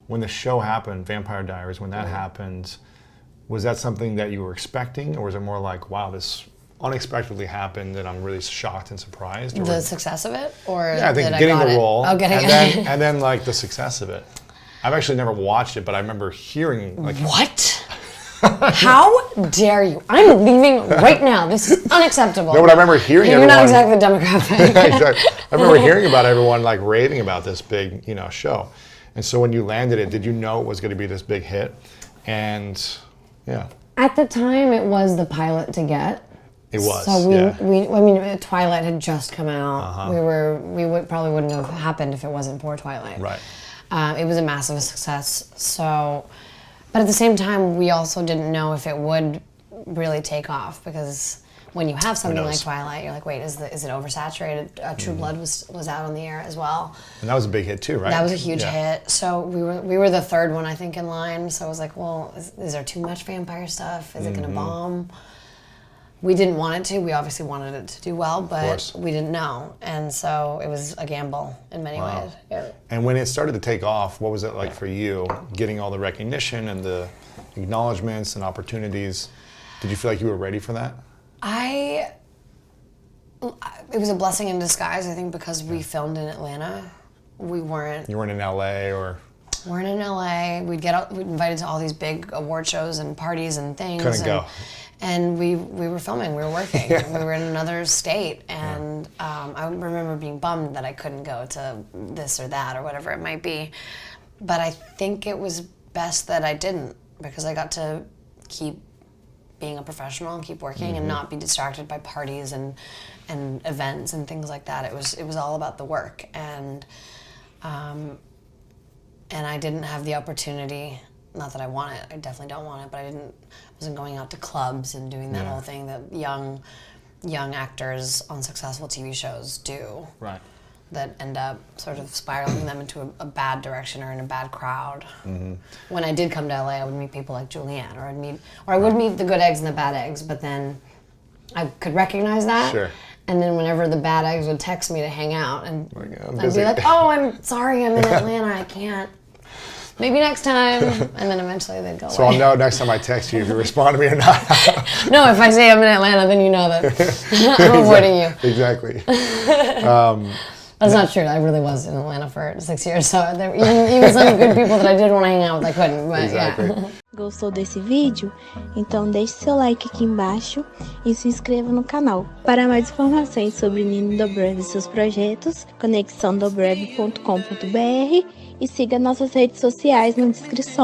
when the show happened, Vampire Diaries, when that happened, was that something that you were expecting, or was it more like, wow, this unexpectedly happened and I'm really shocked and surprised? Or, the success of it? Or yeah, I think getting the role, oh, getting and then like the success of it. I've actually never watched it, but I remember hearing like... What? How dare you? I'm leaving right now. This is unacceptable. No, but I remember hearing You're everyone... not exactly the demographic. Exactly. I remember hearing about everyone like raving about this big, show. And so when you landed it, did you know it was going to be this big hit? And yeah. At the time, it was the pilot to get. It was. So Twilight had just come out. We probably wouldn't have happened if it wasn't for Twilight. Right. It was a massive success. So, but at the same time, we also didn't know if it would really take off, because when you have something like Twilight, you're like, wait, is it oversaturated? True Blood was out on the air as well. And that was a big hit too, right? That was a huge hit. So we were the third one, I think, in line. So I was like, well, is there too much vampire stuff? Is it going to bomb? We didn't want it to. We obviously wanted it to do well, but we didn't know. And so it was a gamble in many ways. Yeah. And when it started to take off, what was it like for you, getting all the recognition and the acknowledgments and opportunities? Did you feel like you were ready for that? It was a blessing in disguise, I think, because we filmed in Atlanta. We weren't... You weren't in LA or... Weren't in LA. We'd invited to all these big award shows and parties and things. Couldn't go. And we were filming, we were working. We were in another state, and I remember being bummed that I couldn't go to this or that or whatever it might be. But I think it was best that I didn't, because I got to keep being a professional and keep working and not be distracted by parties and events and things like that. It was all about the work, and I didn't have the opportunity. Not that I want it, I definitely don't want it, but I wasn't going out to clubs and doing that whole thing that young actors on successful TV shows do. Right. That end up sort of spiraling them into a bad direction or in a bad crowd. When I did come to LA, I would meet people like Julianne, or I would meet the good eggs and the bad eggs, but then I could recognize that. Sure. And then whenever the bad eggs would text me to hang out, and I'd be like, oh, I'm sorry, I'm in Atlanta, I can't. Maybe next time, and then eventually they'd go away. So I'll know next time I text you if you respond to me or not. No, if I say I'm in Atlanta, then you know that I'm avoiding you. Exactly. That's not true. I really was in Atlanta for 6 years, so even some good people that I did want to hang out with, I couldn't. But yeah. Gostou desse vídeo? Então deixe seu like aqui embaixo e se inscreva no canal. Para mais informações sobre Nino Dobrev e seus projetos, conexãodobrev.com.br, e siga nossas redes sociais na descrição.